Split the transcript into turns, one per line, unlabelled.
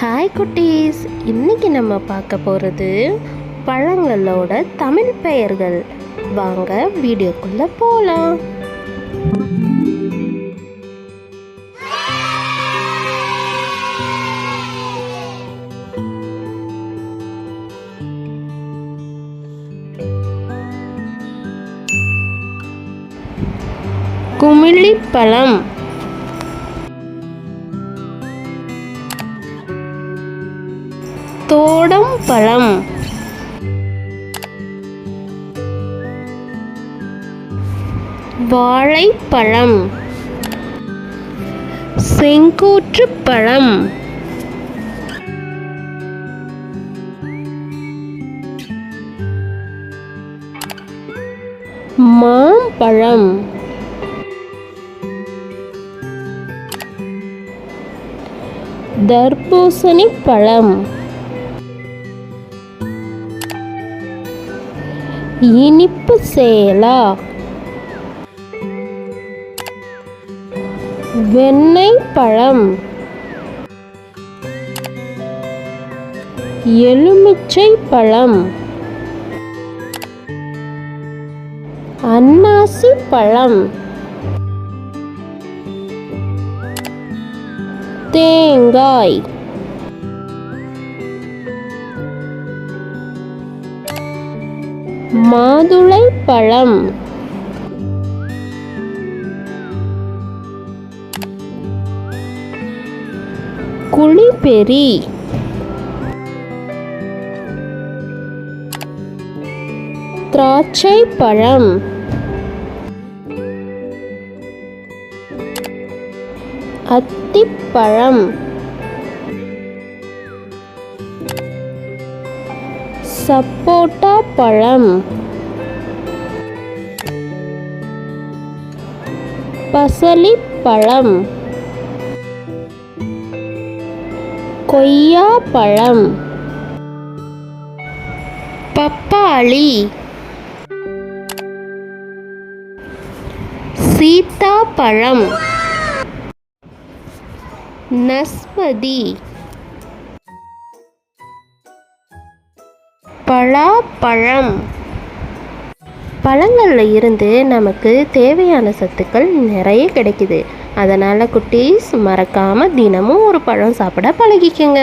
Hi குட்டீஸ், இன்னைக்கு நம்ம பார்க்க போகிறது பழங்களோட தமிழ் பெயர்கள். வாங்க வீடியோக்குள்ள போகலாம். குமிழிப்பழம், தோடம் பழம், வாழைப்பழம், செங்கூற்று பழம், மாம்பழம், தர்பூசணி பழம், இனிப்பு சேலா, வெண்ணெய் பழம், எலுமிச்சை பழம், அன்னாசி பழம், தேங்காய், மாதுளை பழம், குளிபெரி, திராட்சை பழம், அத்திப்பழம், சப்போட்டா பழம், பசலிப்பழம், கொய்யா பழம், பப்பாளி, சீத்தாப்பழம், நஸ்பதி, பலாப்பழம். பழங்களில் இருந்து நமக்கு தேவையான சத்துக்கள் நிறைய கிடைக்குது. அதனால் குட்டீஸ் மறக்காமல் தினமும் ஒரு பழம் சாப்பிட பழகிக்கங்க.